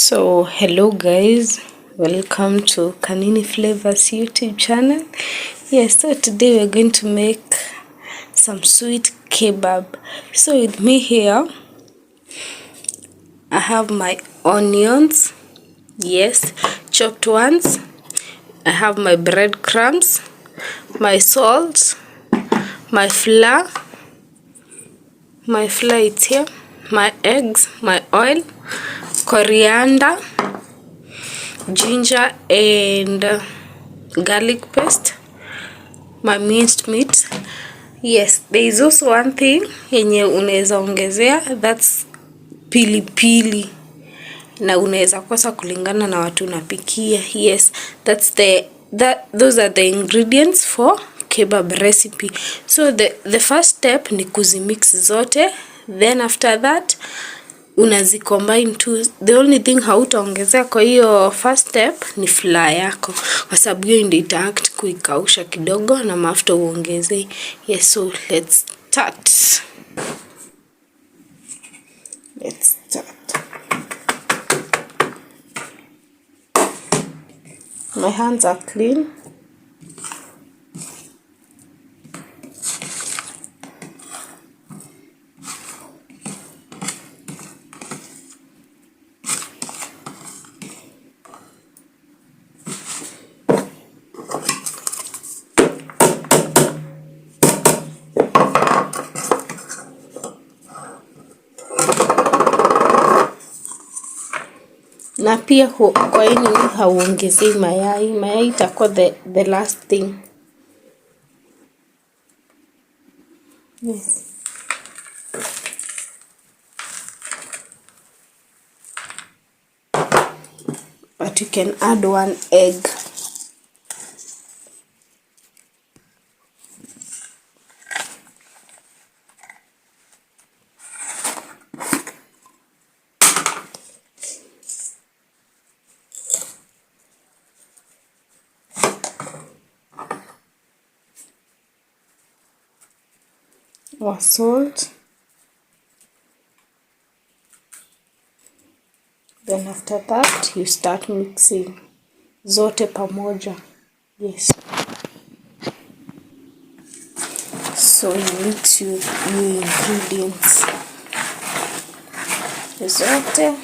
So hello guys, welcome to Kanini Flavors YouTube channel. Yes, so today we're going to make some sweet kebab. So with me here I have my onions, yes, chopped ones. I have my breadcrumbs, my salt, my flour is here, my eggs, my oil, coriander, ginger and garlic paste, my minced meat. Yes, there is also one thing yenye unaweza ongezea, that's pilipili, na unaweza kosa kulingana na watu unapikia. Yes, those are the ingredients for kebab recipe. So the first step ni kuzimix zote, then after that unazicombine tu. The only thing hautaongezea kwa hiyo first step ni flour yako, kwa sababu hiyo ndio ita-act kuikausha kidogo na mafuta uongezee. Yes, so let's start. My hands are clean. Na pia kwa hii hauongezei mayai. Mayai itakuwa the last thing. Yes. But you can add 1 egg. Or salt. Then after that you start mixing zote pamoja. Yes. So you mix your ingredients zote.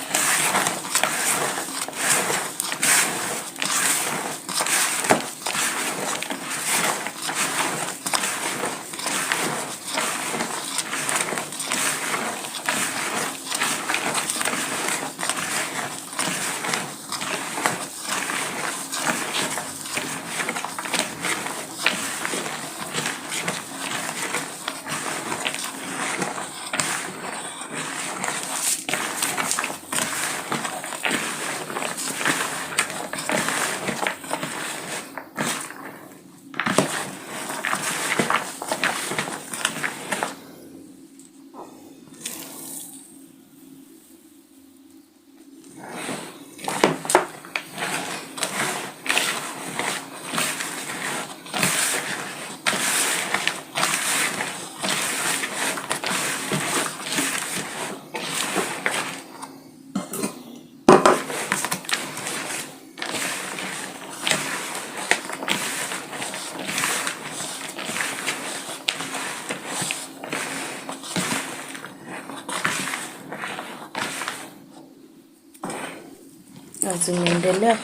As unaendelea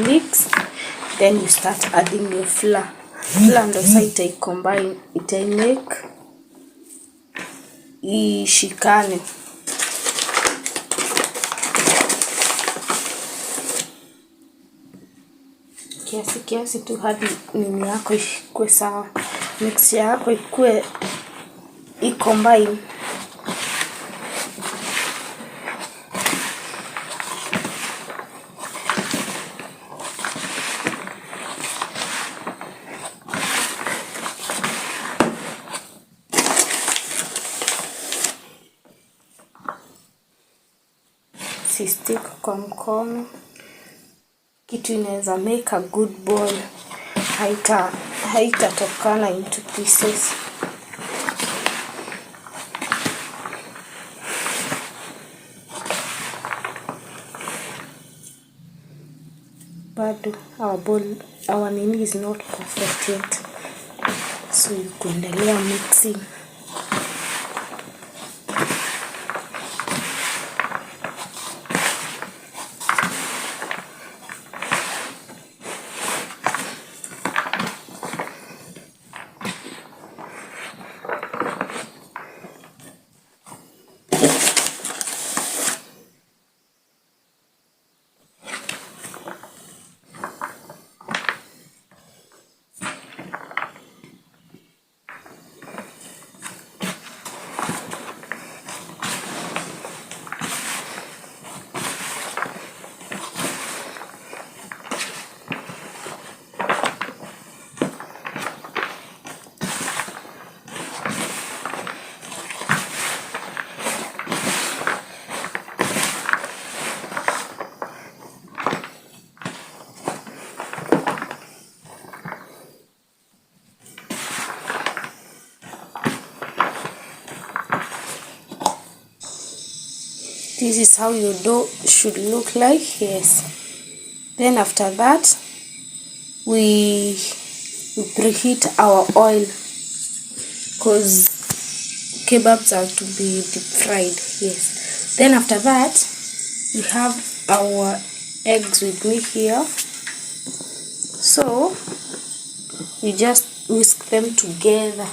mix, then you start adding your flour. Flour ndo sasa itaicombine, itaimake ishikane. Kiasi tu hadi nini yako ikue sawa, mix yako ikue icombine. Stick kwa mkono, kitu inaweza make a good ball, haitatokana into pieces. bado our nini is not perfect yet, so you kuendelea mixing. This is how your dough should look like. Yes. Then after that, we preheat our oil, because kebabs are to be deep fried. Yes. Then after that, we have our eggs with me here. So we just whisk them together.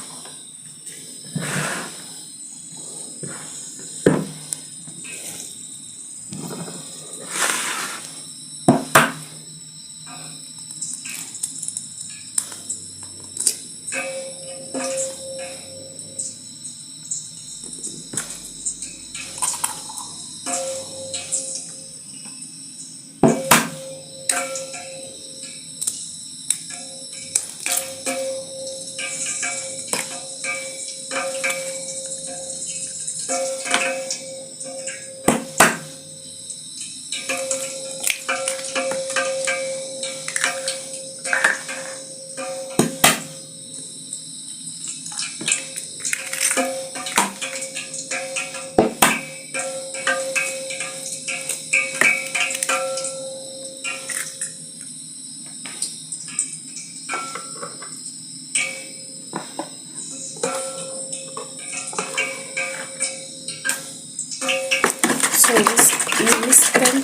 So you whisk them.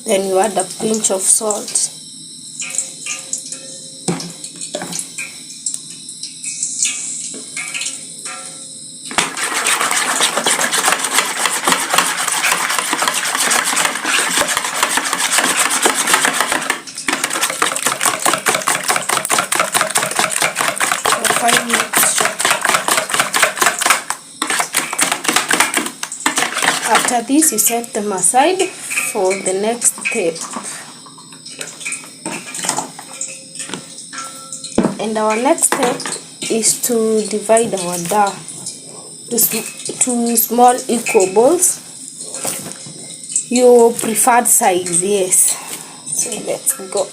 Then you add a pinch of salt. After this, you set them aside for the next step. And our next step is to divide our dough to small equal balls. Your preferred size, yes. So let's go.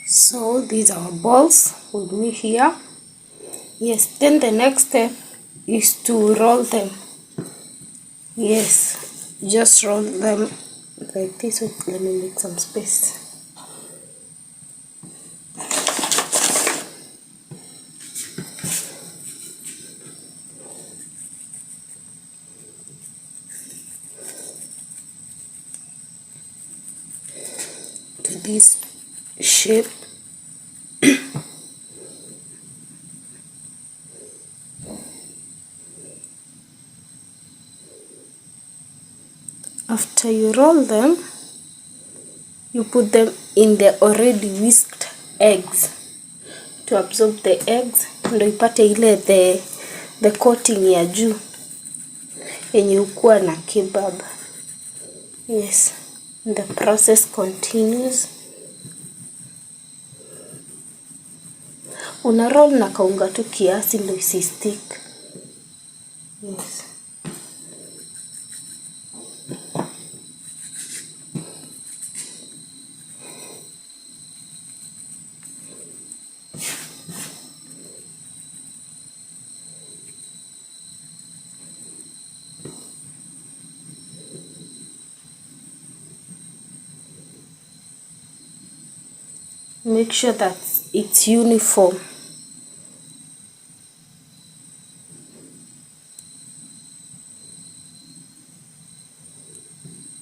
So these are our balls with me here. Yes, then the next step is to roll them. Yes, just roll them like this. Let me make some space. To this shape. After you roll them, you put them in the already whisked eggs to absorb the eggs, ndio ipate ile the coating ya juu yenye ukuwa na kebab. Yes, the process continues. Una roll na kaunga tu kiasi ndio isistick. Yes. Make sure that it's uniform.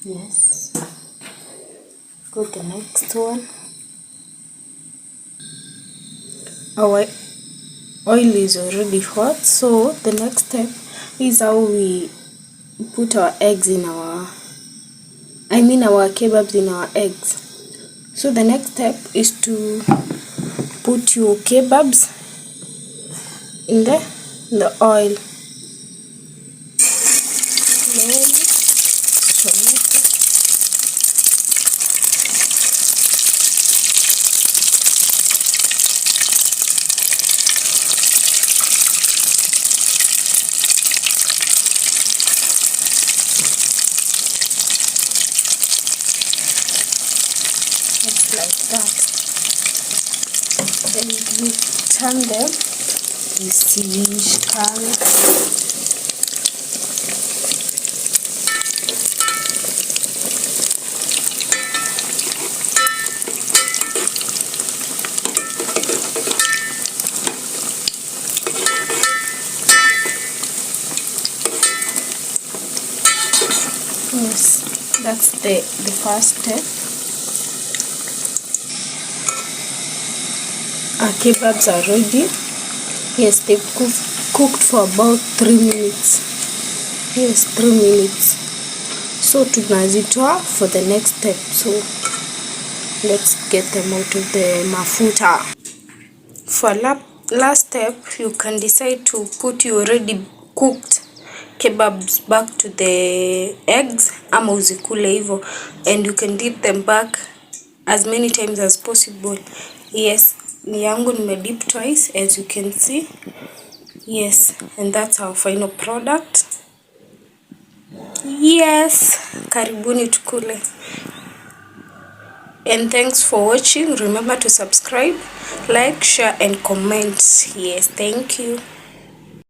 Yes. Go to the next one. Our oil is already hot, so the next step is how we put our eggs in our kebabs in our eggs. So the next step is to put your kebabs in the oil. Slowly, just like that. Then you turn them, you see color. Yes, that's the first step. Our kebabs are ready. Yes, they've cooked for about 3 minutes. Yes, 3 minutes. So tunazitoa for the next step. So let's get them out of the mafuta. For last step, you can decide to put your already cooked kebabs back to the eggs ama uzikule hivyo, and you can dip them back as many times as possible. Yes, ni yangu nimedip twice as you can see. Yes, and that's our final product. Yes, karibuni tukule. And thanks for watching. Remember to subscribe, like, share and comment. Yes, thank you.